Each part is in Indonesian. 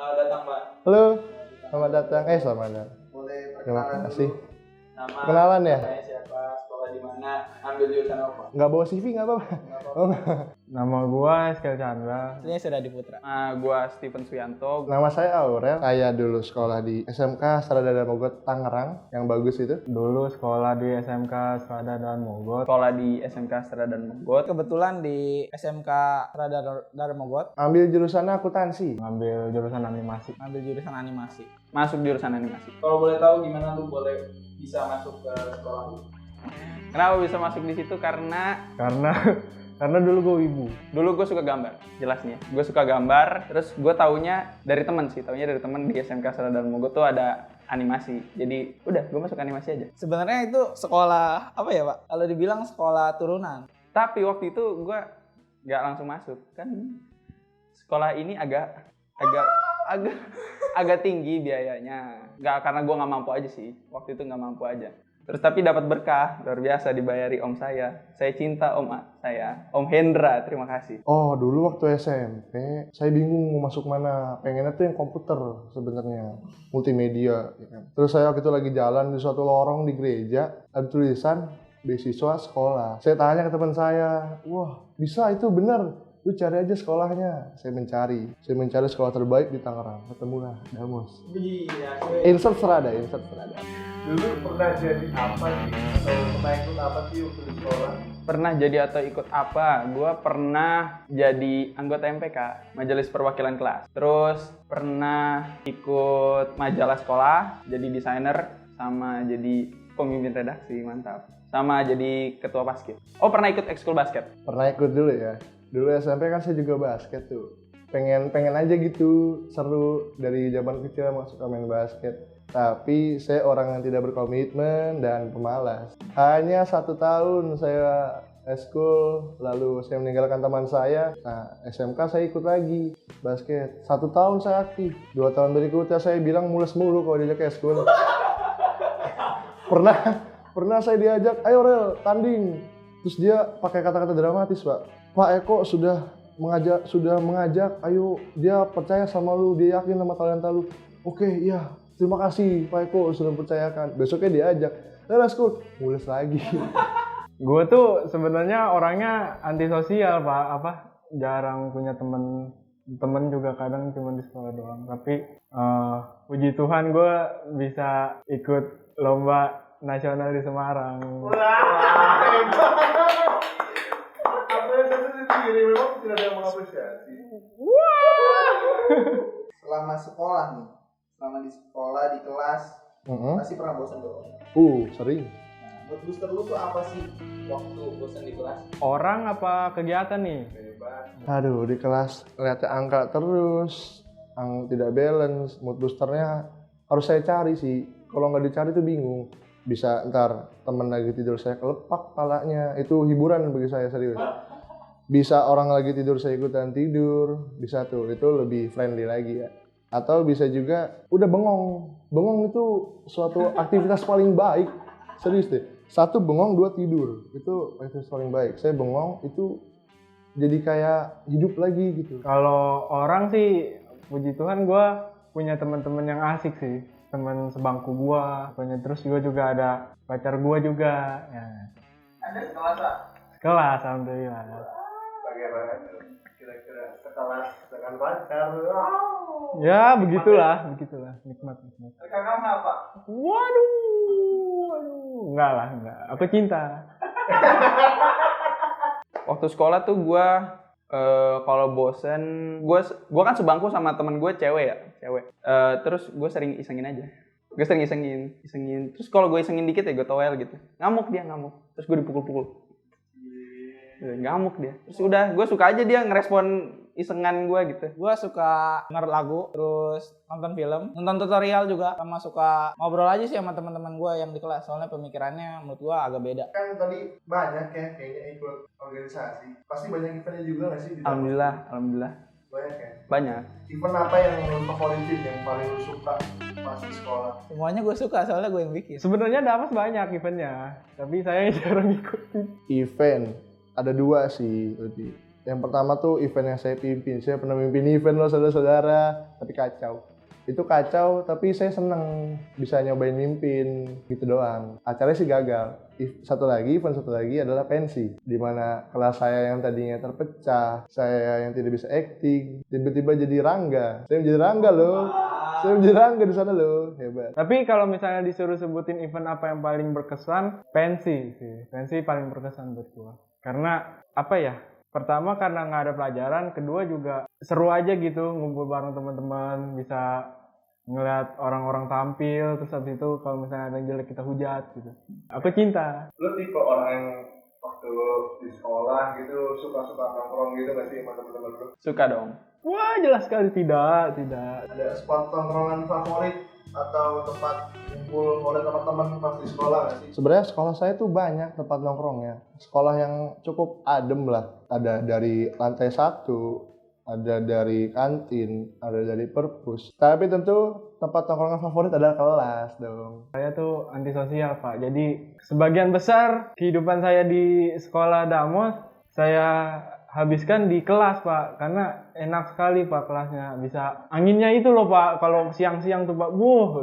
Selamat datang, Pak. Halo, selamat datang. Selamat datang. Boleh Terima perkenalan kasih. dulu. Nama, Kenalan ya? namanya siapa, sekolah di mana, ambil jurusan apa? Nggak bawa CV nggak apa-apa. Nggak apa-apa. Oh, nggak. Nama gua Eskel Chandra. Aslinya sudah di Putra. Gua Steven Suyanto. Nama saya Aurel. Saya dulu sekolah di SMK Strada dan Mogot Tangerang, yang bagus itu. Dulu sekolah di SMK Strada dan Mogot. Sekolah di SMK Strada dan Mogot. Kebetulan di SMK Radar Mogot Ambil jurusannya akuntansi. Ngambil jurusan animasi. ambil jurusan animasi. Masuk jurusan animasi. Kalau boleh tahu gimana lu boleh bisa masuk ke sekolah lu? Kenapa bisa masuk di situ? Karena Karena dulu gua wibu. dulu gue suka gambar, jelasnya. Gue suka gambar, terus gue taunya dari temen di SMK Strada dan Mogot tuh ada animasi. Jadi udah, gue masuk animasi aja. Sebenarnya itu sekolah apa ya, Pak? Kalau dibilang sekolah turunan. Tapi waktu itu gue nggak langsung masuk, kan sekolah ini agak tinggi biayanya. Nggak, karena gue nggak mampu aja sih. Waktu itu nggak mampu aja. Terus tapi dapat berkah, luar biasa, dibayari om saya. Saya cinta om saya, Om Hendra, terima kasih. Oh, dulu waktu SMP, saya bingung mau masuk mana. Pengennya tuh yang komputer sebenarnya, multimedia. Ya kan? Terus saya waktu itu lagi jalan di suatu lorong di gereja, ada tulisan beasiswa sekolah. Saya tanya ke teman saya, wah bisa itu bener, lu cari aja sekolahnya. Saya mencari sekolah terbaik di Tangerang. Ketemulah Damos. Iya. Insert Strada. Dulu pernah jadi apa sih? Atau pernah ikut apa sih waktu di sekolah? Pernah jadi atau ikut apa? Gue pernah jadi anggota MPK, Majelis Perwakilan Kelas. Terus pernah ikut majalah sekolah, jadi desainer, sama jadi pemimpin redaksi, mantap. Sama jadi ketua basket. Oh, pernah ikut ekskul basket. Pernah ikut dulu ya. Dulu SMP kan saya juga basket tuh. Pengen aja gitu, seru dari zaman kecil masuk main basket. Tapi saya orang yang tidak berkomitmen dan pemalas. Hanya 1 tahun saya eskul, lalu saya meninggalkan teman saya. Nah, SMK saya ikut lagi basket. 1 tahun saya aktif. 2 tahun berikutnya saya bilang mules mulu kalau diajak eskul. Pernah saya diajak, ayo Rel, tanding. Terus dia pakai kata-kata dramatis, Pak Eko sudah mengajak, ayo, dia percaya sama lu, dia yakin sama talenta lu. Oke, iya. Terima kasih Pak Eko sudah percayakan. Besoknya diajak, let's go. Mules lagi. Gua tuh sebenarnya orangnya antisosial, Pak. Jarang punya temen juga kadang cuma di sekolah doang. Tapi puji Tuhan gua bisa ikut lomba nasional di Semarang. Apresiasi sendiri memang tidak ada yang mengapresiasi. Selama sekolah nih, selama di sekolah, di kelas, pasti pernah bosan dong. Sering. Nah, mood booster lu tuh apa sih waktu bosan di kelas? Orang apa kegiatan nih? Aduh, di kelas lihatnya angka terus, tidak balance, mood boosternya harus saya cari sih. Kalau nggak dicari tuh bingung. Bisa ntar temen lagi tidur saya kelepak palanya, itu hiburan bagi saya, serius. Bisa orang lagi tidur saya ikutan tidur, bisa tuh, itu lebih friendly lagi ya. Atau bisa juga udah bengong itu suatu aktivitas paling baik, serius deh. 1 bengong, 2 tidur, itu aktivitas paling baik. Saya bengong itu jadi kayak hidup lagi gitu. Kalau orang sih, puji Tuhan gua punya teman-teman yang asik sih. Teman sebangku gua, terus juga ada pacar gua juga. Ya. Ada sekelas lah. Kelas, alhamdulillah. Bagaimana kira-kira sekelas dengan pacar? Ya, begitulah, nikmat. Kakak apa? Waduh, enggak. Aku cinta. Waktu sekolah tuh gue kalau bosen, gue kan sebangku sama temen gue cewek. Terus gue sering isengin aja. Gue sering isengin. Terus kalau gue isengin dikit ya gue towel gitu. Ngamuk. Terus gue dipukul-pukul. Ngamuk dia. Terus udah, gue suka aja dia ngerespon isengan gue gitu. Gue suka denger lagu, terus nonton film, nonton tutorial juga, sama suka ngobrol aja sih sama teman-teman gue yang di kelas. Soalnya pemikirannya menurut gue agak beda. Kan tadi banyak ya kayaknya ikut organisasi. Pasti banyak eventnya juga nggak sih? Alhamdulillah. Banyak ya? Banyak. Event apa yang lu favoritin, yang paling lu suka pas di sekolah? Semuanya gue suka, soalnya gue yang bikin. Sebenarnya Damas banyak eventnya, tapi saya jarang ikutin. Event ada 2 sih, lebih. Yang pertama tuh event yang saya pimpin. Saya pernah mimpin event loh saudara-saudara, tapi kacau. Itu kacau, tapi saya seneng bisa nyobain mimpin gitu doang. Acaranya sih gagal. Event satu lagi adalah pensi, di mana kelas saya yang tadinya terpecah, saya yang tidak bisa acting, tiba-tiba jadi Rangga. Saya menjadi Rangga loh. Saya menjadi Rangga di sana loh, hebat. Tapi kalau misalnya disuruh sebutin event apa yang paling berkesan, pensi sih. Pensi paling berkesan buat gua. Karena apa ya? Pertama karena nggak ada pelajaran, kedua juga seru aja gitu ngumpul bareng teman-teman, bisa ngeliat orang-orang tampil, terus habis itu kalau misalnya ada yang jelek kita hujat gitu. Aku cinta. Lu tipe orang yang waktu di sekolah gitu suka-suka nongkrong gitu gak sih sama temen-temen lu? Suka dong. Wah jelas sekali tidak. Ada spot tongkrongan favorit atau tempat kumpul oleh teman-teman pas di sekolah nggak sih? Sebenarnya sekolah saya tuh banyak tempat nongkrongnya. Sekolah yang cukup adem lah. Ada dari lantai 1, ada dari kantin, ada dari perpus. Tapi tentu tempat nongkrongan favorit adalah kelas dong. Saya tuh antisosial Pak. Jadi sebagian besar kehidupan saya di sekolah Damos saya habiskan di kelas Pak. Karena enak sekali Pak kelasnya. Bisa anginnya itu loh Pak. Kalau siang-siang tuh Pak,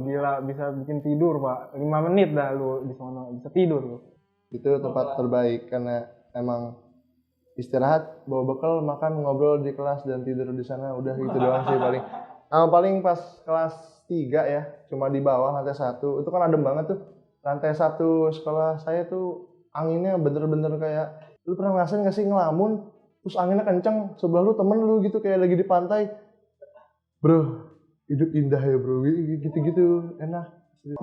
gila bisa bikin tidur Pak. 5 menit dah lu di sana bisa tidur lu. Itu tempat terbaik karena emang istirahat, bawa bekal, makan, ngobrol di kelas dan tidur di sana, udah gitu doang sih paling. Paling pas kelas 3 ya, cuma di bawah lantai 1. Itu kan adem banget tuh. Lantai 1 sekolah saya tuh anginnya bener-bener kayak, lu pernah ngerasain gak sih ngelamun terus anginnya kenceng, sebelah lu temen lu gitu kayak lagi di pantai. Bro, hidup indah ya bro, gitu-gitu enak.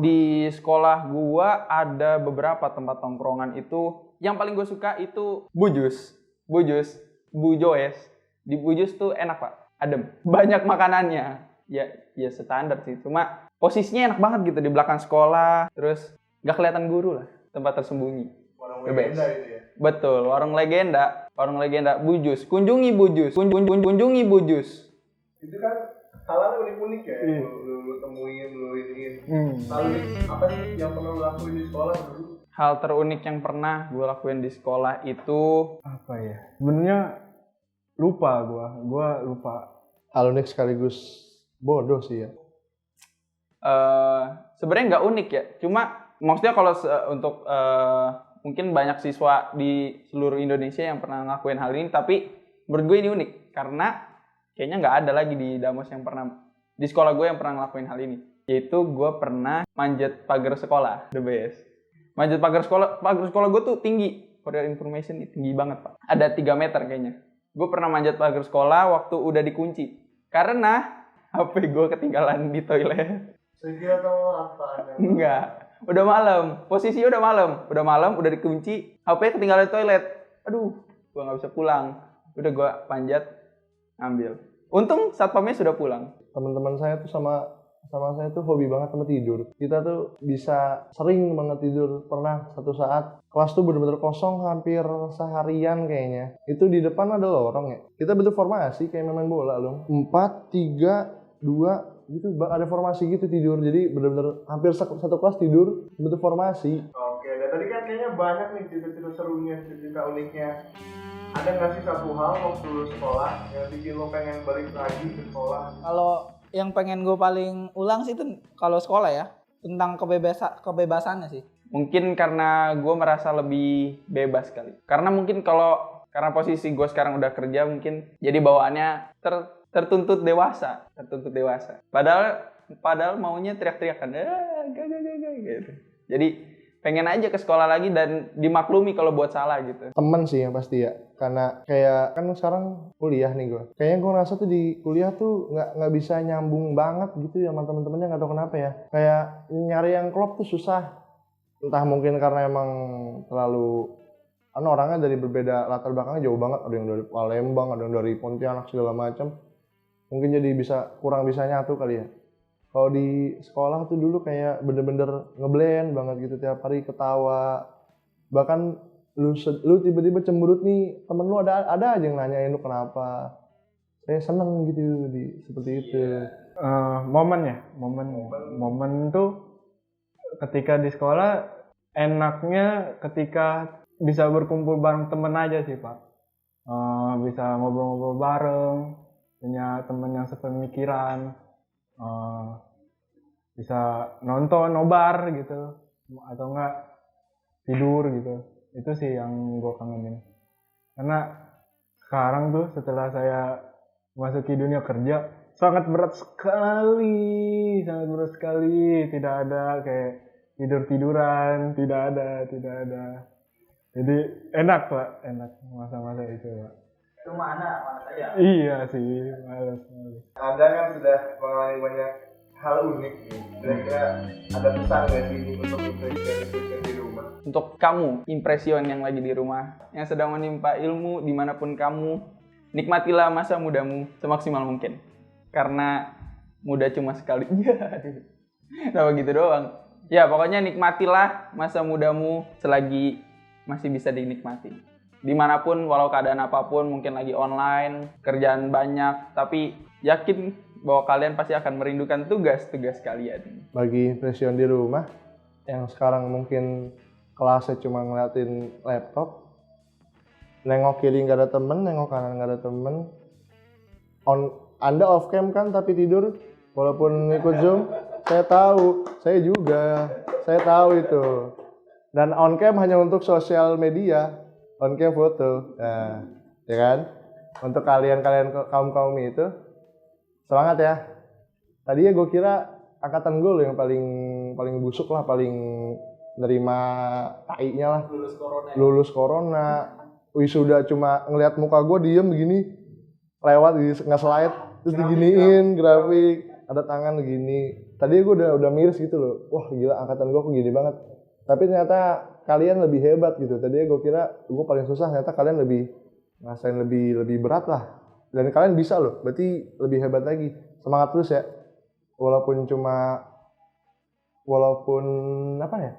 Di sekolah gua ada beberapa tempat tongkrongan itu. Yang paling gue suka itu Bujus, Bujoes. Di Bujus tuh enak Pak, adem. Banyak makanannya. Ya standar sih. Cuma posisinya enak banget gitu di belakang sekolah. Terus gak kelihatan guru lah. Tempat tersembunyi. Warung legenda itu ya? Betul, warung legenda. Bujus. Kunjungi Bujus. Kunjungi Bujus. Itu kan hal-hal unik-unik ya, lu temuin, lu iniin. Hal unik apa sih yang pernah lu lakuin di sekolah dulu? Hal terunik yang pernah gue lakuin di sekolah itu Apa ya? Sebenarnya lupa gua lupa. Hal unik sekaligus bodoh sih ya. sebenarnya nggak unik ya. Cuma maksudnya kalau untuk mungkin banyak siswa di seluruh Indonesia yang pernah ngelakuin hal ini, tapi menurut gue ini unik karena kayaknya nggak ada lagi di Damos yang pernah di sekolah gue yang pernah ngelakuin hal ini. Yaitu gue pernah manjat pagar sekolah, the best. Manjat pagar sekolah gue tuh tinggi. For your information, tinggi banget Pak. Ada 3 meter kayaknya. Gue pernah manjat pagar sekolah waktu udah dikunci. Karena HP gue ketinggalan di toilet. Saya kira tahu apa ada. Enggak. Udah malam. Posisinya udah malam, udah dikunci. HP ketinggalan di toilet. Aduh, gue gak bisa pulang. Udah gue panjat, ambil. Untung satpamnya sudah pulang. Teman-teman saya tuh sama saya tuh hobi banget sama tidur. Kita tuh bisa sering banget tidur. Pernah satu saat kelas tuh bener-bener kosong hampir seharian kayaknya. Itu di depan ada lorong ya. Kita bentuk formasi kayak main bola loh. 4, 3, 2 gitu. Ada formasi gitu tidur. Jadi bener-bener hampir satu kelas tidur bentuk formasi. Oke, dan tadi kan kayaknya banyak nih cerita-cerita serunya, cerita uniknya. Ada nggak sih satu hal waktu lu sekolah yang bikin lo pengen balik lagi ke sekolah? Kalau yang pengen gue paling ulang sih itu kalau sekolah ya, tentang kebebasannya sih. Mungkin karena gue merasa lebih bebas kali. Karena mungkin karena posisi gue sekarang udah kerja mungkin jadi bawaannya tertuntut dewasa. Padahal maunya teriak-teriakan, gak gitu. Jadi pengen aja ke sekolah lagi dan dimaklumi kalau buat salah gitu. Temen sih yang pasti ya, karena kayak kan sekarang kuliah nih gue. Kayaknya gue ngerasa tuh di kuliah tuh nggak bisa nyambung banget gitu ya sama temen-temennya, nggak tahu kenapa ya. Kayak nyari yang klop tuh susah. Entah mungkin karena emang terlalu orangnya dari berbeda latar belakangnya jauh banget. Ada yang dari Palembang, ada yang dari Pontianak segala macam. Mungkin jadi kurang bisa nyatu kali ya. Kalau di sekolah tuh dulu kayak bener-bener ngeblend banget gitu, tiap hari ketawa. Bahkan lu tiba-tiba cemberut nih, temen lu ada aja yang nanyain lu kenapa. Saya seneng gitu seperti itu. Momen tuh ketika di sekolah enaknya ketika bisa berkumpul bareng temen aja sih Pak. bisa ngobrol-ngobrol bareng, punya temen yang sepemikiran, bisa nonton nobar gitu, atau enggak tidur gitu. Itu sih yang gue kangenin. Karena sekarang tuh setelah saya memasuki dunia kerja, sangat berat sekali. Tidak ada kayak tidur-tiduran, tidak ada. Jadi enak Pak, enak masa-masa itu Pak. Itu mana saya? Iya sih, males. Anda kan sudah mengalami banyak hal unik nih. Kira-kira ada pesan nggak sih untuk impression di rumah? Untuk kamu, impresion yang lagi di rumah, yang sedang menimpa ilmu dimanapun kamu, nikmatilah masa mudamu semaksimal mungkin. Karena muda cuma sekali. Kenapa gitu doang? Ya pokoknya nikmatilah masa mudamu selagi masih bisa dinikmati. Dimanapun, walau keadaan apapun, mungkin lagi online, kerjaan banyak, tapi yakin bahwa kalian pasti akan merindukan tugas-tugas kalian. Bagi impression di rumah yang sekarang mungkin kelasnya cuma ngeliatin laptop, nengok kiri nggak ada temen, nengok kanan nggak ada temen, Anda off cam kan tapi tidur walaupun ikut Zoom. Saya tahu, saya tahu itu. Dan on cam hanya untuk sosial media, on cam foto. Nah, ya kan? Untuk kalian kaum itu, semangat ya. Tadinya gue kira angkatan gue yang paling busuk lah, paling nerima tai-nya lah. Lulus corona. Wisuda cuma ngelihat muka gue diem begini, lewat nge-slide, terus diginiin grafik, ada tangan begini. Tadi gue udah miris gitu loh. Wah gila, angkatan gue kok gini banget. Tapi ternyata kalian lebih hebat gitu. Tadinya gue kira gue paling susah, ternyata kalian ngerasain lebih berat lah. Dan kalian bisa loh, berarti lebih hebat lagi. Semangat terus ya. Walaupun apa ya,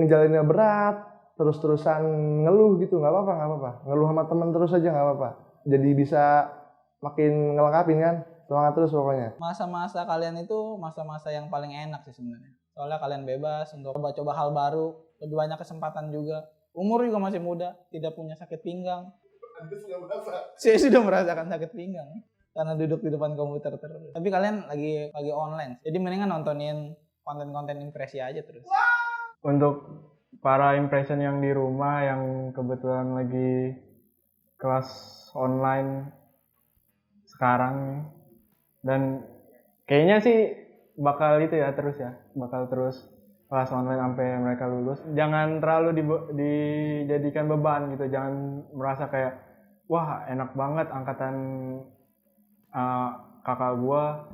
ngejalaninnya berat, terus-terusan ngeluh gitu, nggak apa-apa. Ngeluh sama temen terus aja nggak apa-apa. Jadi bisa makin ngelengkapin kan. Semangat terus pokoknya. Masa-masa kalian itu masa-masa yang paling enak sih sebenarnya. Soalnya kalian bebas untuk coba-coba hal baru, lebih banyak kesempatan juga. Umur juga masih muda, tidak punya sakit pinggang. Saya sudah merasakan sakit pinggang karena duduk di depan komputer terus. Tapi kalian lagi online, jadi mendingan nontonin konten-konten impresi aja terus. Untuk para impression yang di rumah yang kebetulan lagi kelas online sekarang, dan kayaknya sih bakal terus kelas online sampai mereka lulus. Jangan terlalu dijadikan beban gitu, jangan merasa kayak wah enak banget angkatan kakak gua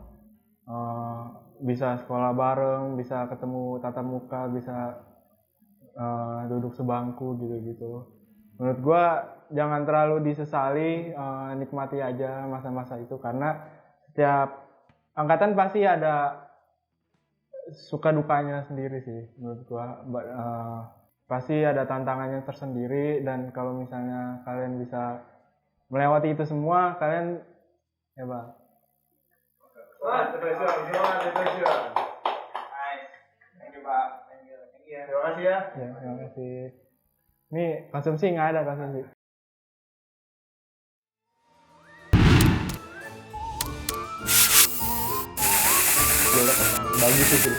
bisa sekolah bareng, bisa ketemu tatap muka, bisa duduk sebangku gitu. Menurut gua jangan terlalu disesali, nikmati aja masa-masa itu, karena setiap angkatan pasti ada suka dukanya sendiri sih menurut gua. Pasti ada tantangannya tersendiri, dan kalau misalnya kalian bisa melewati itu semua, kalian hebat. Depression. Thank you Pak. Terima kasih ya. Ya, terima kasih. Ini konsumsi nggak ada konsumsi. Bagus itu.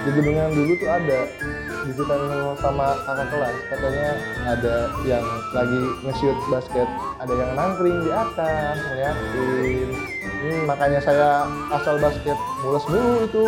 Di gedungan dulu tuh ada diceritain sama kakak kelas, katanya ada yang lagi nge-shoot basket, ada yang nangkring di atas ngeliatin. Makanya saya asal basket mules mulu itu,